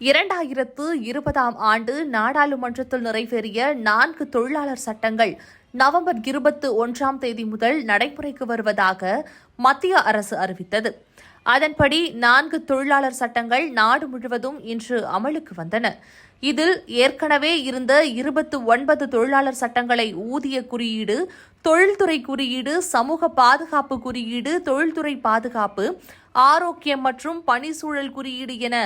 2020 நாடாளுமன்றத்தில் நிறைவேறிய 4 தொழிலாளர் சட்டங்கள் நவம்பர் 21 முதல் நடைமுறைக்கு வருவதாக மத்திய அரசு அறிவித்தது. அதன்படி 4 தொழிலாளர் சட்டங்கள் நாடு முழுவதும் இன்று அமலுக்கு வந்தன. இதில் ஏற்கனவே இருந்த 29 தொழிலாளர் சட்டங்களை ஊதிய குறியீடு, தொழில்துறை குறியீடு, சமூக பாதுகாப்பு குறியீடு, தொழில்துறை பாதுகாப்பு, ஆரோக்கியம் மற்றும் பணிச்சூழல் குறியீடு என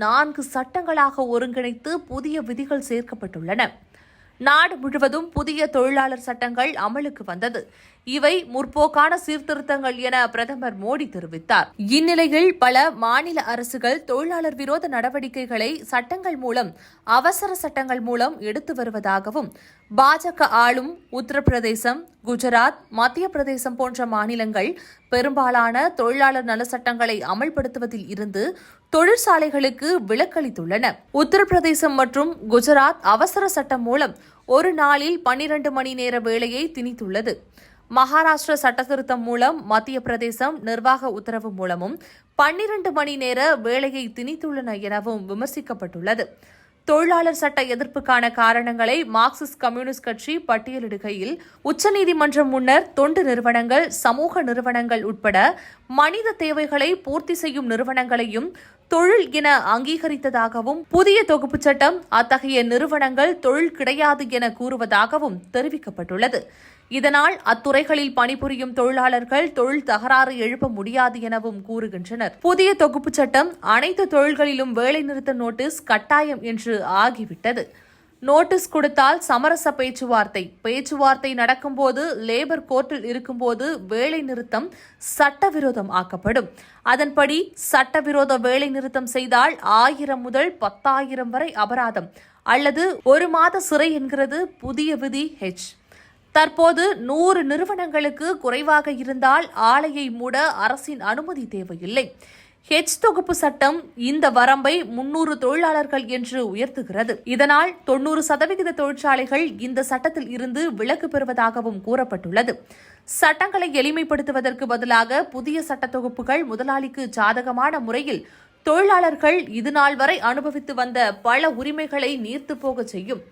4 சட்டங்களாக ஒருங்கிணைத்து புதிய விதிகள் சேர்க்கப்பட்டுள்ளன. நாடு முழுவதும் புதிய தொழிலாளர் சட்டங்கள் அமலுக்கு வந்தது. இவை முற்போக்கான சீர்திருத்தங்கள் என பிரதமர் மோடி தெரிவித்தார். இந்நிலையில் பல மாநில அரசுகள் தொழிலாளர் விரோத நடவடிக்கைகளை சட்டங்கள் மூலம், அவசர சட்டங்கள் மூலம் எடுத்து வருவதாகவும், பாஜக ஆளும் உத்தரப்பிரதேசம், குஜராத், மத்திய பிரதேசம் போன்ற மாநிலங்கள் பெரும்பாலான தொழிலாளர் நல சட்டங்களை அமல்படுத்துவதில் இருந்து தொழிற்சாலைகளுக்கு விலக்களித்துள்ளன. உத்தரப்பிரதேசம் மற்றும் குஜராத் அவசர சட்டம் மூலம் ஒரு நாளில் 12 மணி நேர வேலையை திணித்துள்ளது. மகாராஷ்டிர சட்டத்திருத்தம் மூலம் மத்திய பிரதேசம் நிர்வாக உத்தரவு மூலமும் 12 மணி நேர வேலையை திணித்துள்ளன எனவும் விமர்சிக்கப்பட்டுள்ளது. தொழிலாளர் சட்ட எதிர்ப்புக்கான காரணங்களை மார்க்சிஸ்ட் கம்யூனிஸ்ட் கட்சி பட்டியலிடுகையில், உச்சநீதிமன்றம் முன்னர் தொண்டு நிறுவனங்கள், சமூக நிறுவனங்கள் உட்பட மனித தேவைகளை பூர்த்தி செய்யும் நிறுவனங்களையும் தொழில் என அங்கீகரித்ததாகவும், புதிய தொகுப்புச் சட்டம் அத்தகைய நிறுவனங்கள் தொழில் கிடையாது என கூறுவதாகவும் தெரிவிக்கப்பட்டுள்ளது. இதனால் அத்துறைகளில் பணிபுரியும் தொழிலாளர்கள் தொழில் தகராறு எழுப்ப முடியாது எனவும் கூறுகின்றனர். புதிய தொகுப்புச் சட்டம் அனைத்து தொழில்களிலும் வேலைநிறுத்த நோட்டீஸ் கட்டாயம் என்று ஆகிவிட்டது. நோட்டீஸ் கொடுத்தால் சமரச பேச்சுவார்த்தை நடக்கும்போது, லேபர் கோர்ட்டில் இருக்கும்போது வேலை நிறுத்தம் சட்டவிரோதம் ஆக்கப்படும். அதன்படி சட்டவிரோத வேலை நிறுத்தம் செய்தால் 1000 முதல் 10,000 வரை அபராதம் அல்லது 1 மாத சிறை என்கிறது புதிய விதி H. தற்போது 100 நிறுவனங்களுக்கு குறைவாக இருந்தால் ஆலையை மூட அரசின் அனுமதி தேவையில்லை. H தொகுப்பு சட்டம் இந்த வரம்பை 300 தொழிலாளர்கள் என்று உயர்த்துகிறது. இதனால் 90% தொழிற்சாலைகள் இந்த சட்டத்தில் இருந்து விலக்கு பெறுவதாகவும் கூறப்பட்டுள்ளது. சட்டங்களை எளிமைப்படுத்துவதற்கு பதிலாக புதிய சட்ட தொகுப்புகள் முதலாளிக்கு சாதகமான முறையில் தொழிலாளர்கள் இதுநாள் வரை அனுபவித்து வந்த பல உரிமைகளை நீர்த்து போக செய்யும்.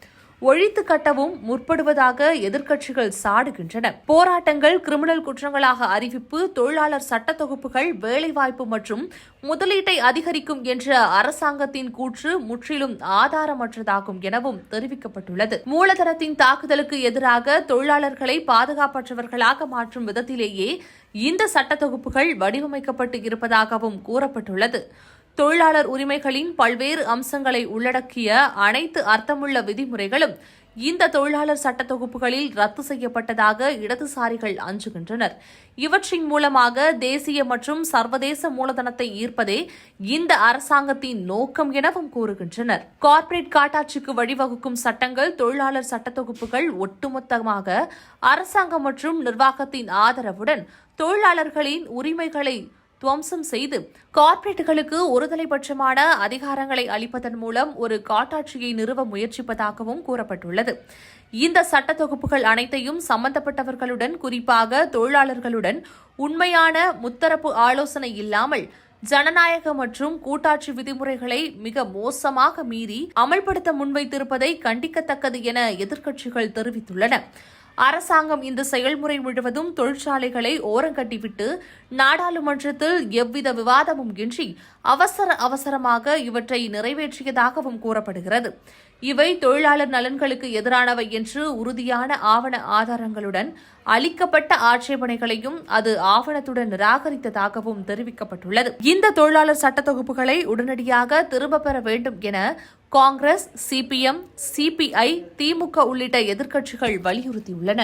ஒழித்து கட்டவும் முற்படுவதாக எதிர்க்கட்சிகள் சாடுகின்றன. போராட்டங்கள் கிரிமினல் குற்றங்களாக அறிவிப்பு, தொழிலாளர் சட்ட தொகுப்புகள் வேலைவாய்ப்பு மற்றும் முதலீட்டை அதிகரிக்கும் என்ற அரசாங்கத்தின் கூற்று முற்றிலும் ஆதாரமற்றதாகும் எனவும் தெரிவிக்கப்பட்டுள்ளது. மூலதனத்தின் தாக்குதலுக்கு எதிராக தொழிலாளர்களை பாதுகாப்பற்றவர்களாக மாற்றும் விதத்திலேயே இந்த சட்ட தொகுப்புகள் வடிவமைக்கப்பட்டு இருப்பதாகவும் கூறப்பட்டுள்ளது. தொழிலாளர் உரிமைகளின் பல்வேறு அம்சங்களை உள்ளடக்கிய அனைத்து அர்த்தமுள்ள விதிமுறைகளும் இந்த தொழிலாளர் சட்ட தொகுப்புகளில் ரத்து செய்யப்பட்டதாக இடதுசாரிகள் அஞ்சுகின்றனர். இவற்றின் மூலமாக தேசிய மற்றும் சர்வதேச மூலதனத்தை ஈர்ப்பதே இந்த அரசாங்கத்தின் நோக்கம் எனவும் கூறுகின்றனர். கார்ப்பரேட் காட்டாட்சிக்கு வழிவகுக்கும் சட்டங்கள், தொழிலாளர் சட்ட தொகுப்புகள் ஒட்டுமொத்தமாக அரசாங்கம் மற்றும் நிர்வாகத்தின் ஆதரவுடன் தொழிலாளர்களின் உரிமைகளை துவம்சம் செய்து கார்ப்பரேட்டுகளுக்கு ஒருதலைபட்சமான அதிகாரங்களை அளிப்பதன் மூலம் ஒரு காட்டாட்சியை நிறுவ முயற்சிப்பதாகவும் கூறப்பட்டுள்ளது. இந்த சட்ட தொகுப்புகள் அனைத்தையும் சம்பந்தப்பட்டவர்களுடன், குறிப்பாக தொழிலாளர்களுடன் உண்மையான முத்தரப்பு ஆலோசனை இல்லாமல் ஜனநாயக மற்றும் கூட்டாட்சி விதிமுறைகளை மிக மோசமாக மீறி அமல்படுத்த முன்வைத்திருப்பதை கண்டிக்கத்தக்கது என எதிர்க்கட்சிகள் தெரிவித்துள்ளன. அரசாங்கம் இந்த செயல்முறை முழுவதும் தொழிற்சாலைகளை ஓரங்கட்டிவிட்டு நாடாளுமன்றத்தில் எவ்வித விவாதமும் இன்றி அவசரமாக இவற்றை நிறைவேற்றியதாகவும் கூறப்படுகிறது. இவை தொழிலாளர் நலன்களுக்கு எதிரானவை என்று உறுதியான ஆவண ஆதாரங்களுடன் அளிக்கப்பட்ட ஆட்சேபனைகளையும் அது ஆவணத்துடன் நிராகரித்ததாகவும் தெரிவிக்கப்பட்டுள்ளது. இந்த தொழிலாளர் சட்ட தொகுப்புகளை உடனடியாக திரும்பப் பெற வேண்டும் என காங்கிரஸ், CPM, CPI, திமுக உள்ளிட்ட எதிர்க்கட்சிகள் வலியுறுத்தியுள்ளன.